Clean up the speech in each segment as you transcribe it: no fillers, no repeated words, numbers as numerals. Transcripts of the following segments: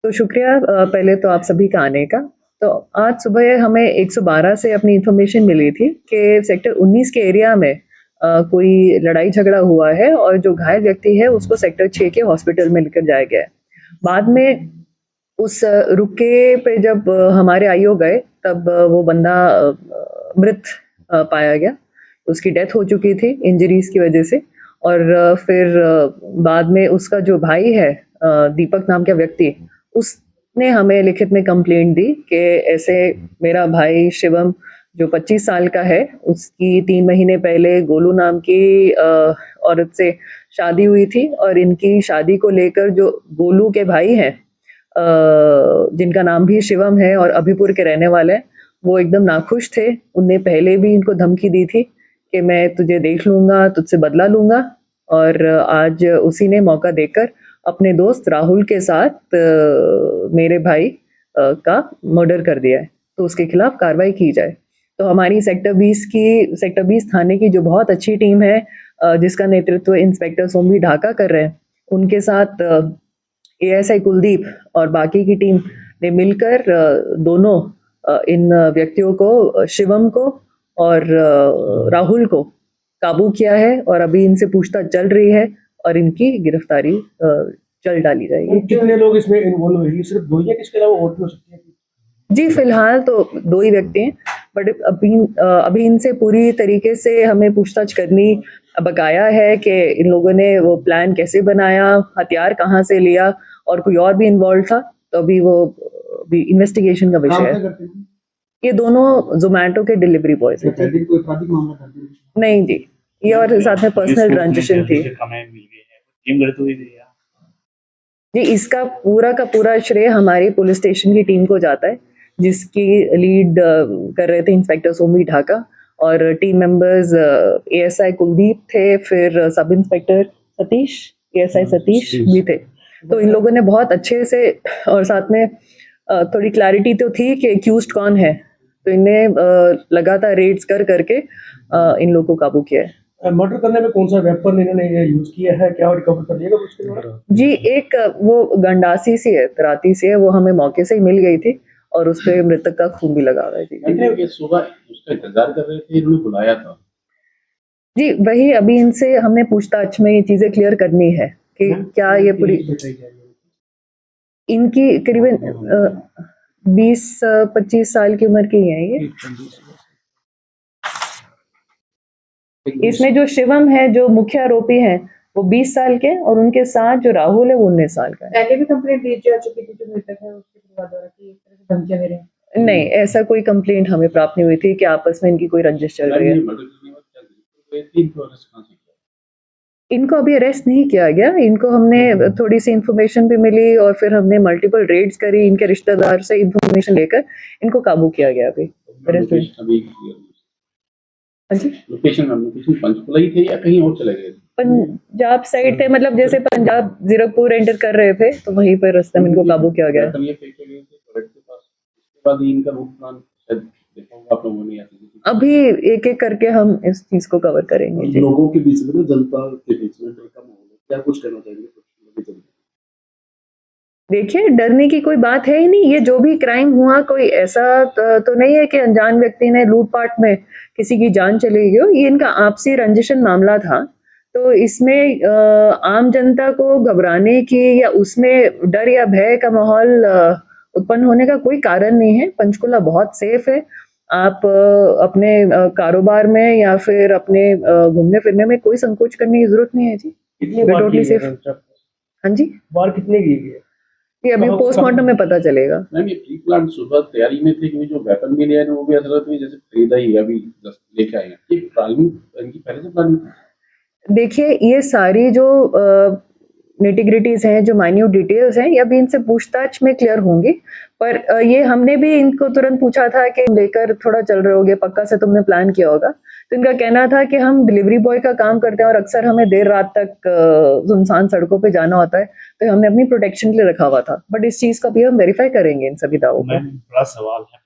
तो शुक्रिया पहले तो आप सभी का आने का। तो आज सुबह हमें 112 से अपनी इन्फॉर्मेशन मिली थी कि सेक्टर 19 के एरिया में कोई लड़ाई झगड़ा हुआ है और जो घायल व्यक्ति है उसको सेक्टर 6 के हॉस्पिटल में लेकर जाया गया है। बाद में उस रुके पे जब हमारे आईओ गए तब वो बंदा मृत पाया गया। उसकी डेथ हो चुकी थी इंजरीज की वजह से। और फिर बाद में उसका जो भाई है दीपक नाम का व्यक्ति, उसने हमें लिखित में कंप्लेंट दी कि ऐसे मेरा भाई शिवम जो 25 साल का है, उसकी 3 महीने पहले गोलू नाम की औरत से शादी हुई थी और इनकी शादी को लेकर जो गोलू के भाई हैं, जिनका नाम भी शिवम है और अभिपुर के रहने वाले हैं, वो एकदम नाखुश थे। उनने पहले भी इनको धमकी दी थी कि मैं तुझे देख लूंगा, तुझसे बदला लूंगा। और आज उसी ने मौका देकर अपने दोस्त राहुल के साथ मेरे भाई का मर्डर कर दिया है, तो उसके खिलाफ कार्रवाई की जाए। तो हमारी सेक्टर 20 थाने की जो बहुत अच्छी टीम है, जिसका नेतृत्व इंस्पेक्टर सोमवी ढाका कर रहे हैं, उनके साथ एएसआई कुलदीप और बाकी की टीम ने मिलकर दोनों इन व्यक्तियों को, शिवम को और राहुल को काबू किया है और अभी इनसे पूछताछ चल रही है और इनकी गिरफ्तारी चल डाली जाएगी। कितने लोग इसमें इन्वॉल्व हुए? सिर्फ दो ही है, किसके अलावा और भी हो सकते हैं? जी, फिलहाल तो 2 ही व्यक्ति हैं, बट अभी इनसे पूरी तरीके से हमें पूछताछ करनी बकाया है कि इन लोगों ने वो प्लान कैसे बनाया, हथियार कहाँ से लिया और कोई और भी इन्वॉल्व था, तो अभी इन्वेस्टिगेशन का विषय है। ये दोनों ज़ोमैटो के डिलीवरी बॉयज़ हैं। नहीं जी, ये और साथ में पर्सनल ट्रांज़ैक्शन थी। जी, इसका पूरा का पूरा श्रेय हमारी पुलिस स्टेशन की टीम को जाता है, जिसकी लीड कर रहे थे इंस्पेक्टर सोमी ढाका और टीम मेंबर्स एएसआई कुलदीप थे, फिर sub inspector Satish, ASI Satish भी थे। तो इन लोगों ने बहुत अच्छे से, और साथ में थोड़ी क्लैरिटी तो थी कि एक्यूज्ड कौन है, तो इन्हें लगातार रेड्स कर करके इन लोगों को काबू किया है। मर्डर करने में कौन सा वेपन इन्होंने यूज किया है, क्या रिकवर कर लिएगा उसके द्वारा? जी, एक वो गंडासी सी है, तराती सी है, वो हमें मौके से ही मिल गई थी और उस पे मृतक का खून भी लगा हुआ है। जी, सुबह उसका इंतजार कर रहे थे, इन्होंने बुलाया था। जी, वही अभी इनसे हमने पूछताछ में ये चीजें क्लियर करनी है कि क्या ये पूरी इनकी करीबन 20-25 साल की उम्र की है ये। इसमें जो शिवम है, जो मुख्य आरोपी है, वो 20 साल के और उनके साथ जो राहुल है वो 19 साल का है। पहले भी कंप्लेंट दी जा चुकी थी जो मृतक है उसके परिवार द्वारा कि इस तरह से धमकियां दे रहे हैं? नहीं, ऐसा कोई कंप्लेंट हमें प्राप्त नहीं हुई थी कि आपस में इनकी कोई रंजिश चल रही है। इनको अभी अरेस्ट नहीं किया गया, इनको हमने थोड़ी सी इन्फॉर्मेशन भी मिली और फिर हमने मल्टीपल रेड्स करी, इनके रिश्तेदार से इन्फॉर्मेशन लेकर इनको काबू किया गया। अभी लोकेशन पंचकुला ही थे या कहीं और चले गए? पंजाब साइड थे, मतलब जैसे पंजाब जीरकपुर एंटर कर रहे थे तो वहीं पर रास्ते में इनको काबू किया गया। अभी एक एक करके हम इस चीज को कवर करेंगे। लोगों के बीच में, जनता के बीच में डर का माहौल है, क्या कुछ कहना चाहिए? देखिए, डरने की कोई बात है ही नहीं। ये जो भी क्राइम हुआ, कोई ऐसा तो नहीं है कि अनजान व्यक्ति ने लूटपाट में किसी की जान चली गई हो। ये इनका आपसी रंजिशन मामला था, तो इसमें आम जनता को घबराने की या उसमें डर या भय का माहौल उत्पन्न होने का कोई कारण नहीं है। पंचकुला बहुत सेफ है। आप अपने कारोबार में या फिर अपने घूमने फिरने में कोई संकोच करने की जरूरत नहीं है जी। Totally safe. हाँ जी, बार कितने की है? ये अभी पोस्टमार्टम में पता चलेगा। मैम, ये प्री प्लान सुबह तैयारी में थे कि जो वेपन मिले हैं वो भी हजरत में जैसे खरीदा ही अभी लेके आए हैं। ये प्लानिंग इनकी पहले से प्लानिंग? देखिए, ये सारी जो निटिग्रिटीज हैं, जो माइन्यूट डिटेल्स हैं, ये अभी इनसे पूछताछ में क्लियर होंगी। पर ये हमने भी इनको तुरंत पूछा था कि लेकर थोड़ा चल रहे होगे, पक्का से तुमने प्लान किया होगा। तो इनका कहना था कि हम डिलीवरी बॉय का काम करते हैं और अक्सर हमें देर रात तक सुनसान सड़कों पे जाना होता है, तो हमने अपनी प्रोटेक्शन के लिए रखा हुआ था। बट इस चीज का भी हम वेरीफाई करेंगे इन सभी दावों को। बड़ा सवाल है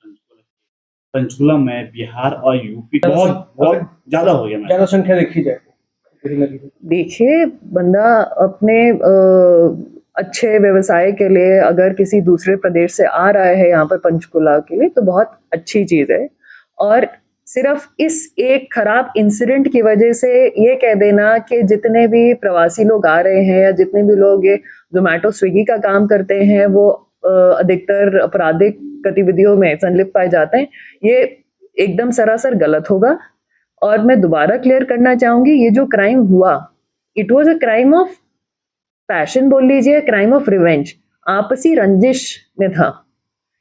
पंचकुला में बिहार और यूपी बहुत ज्यादा हो गया। ज्यादा संख्या देखी जाए, देखिए, बंदा अपने अच्छे व्यवसाय के लिए अगर किसी दूसरे प्रदेश से आ रहा है यहाँ पर पंचकुला के लिए तो बहुत अच्छी चीज़ है। और सिर्फ इस एक खराब इंसिडेंट की वजह से ये कह देना कि जितने भी प्रवासी लोग आ रहे हैं या जितने भी लोग ये जोमेटो स्विगी का काम करते हैं वो अधिकतर आपराधिक गतिविधियों में संलिप्त पाए जाते हैं, ये एकदम सरासर गलत होगा। और मैं दोबारा क्लियर करना चाहूंगी, ये जो क्राइम हुआ it was a crime of passion बोल लीजिए, क्राइम ऑफ रिवेंज, आपसी रंजिश में था।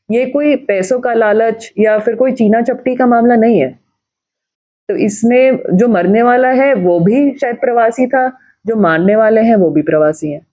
ये कोई पैसों का लालच या फिर कोई चीना चपटी का मामला नहीं है। तो इसमें जो मरने वाला है वो भी शायद प्रवासी था, जो मारने वाले हैं वो भी प्रवासी हैं।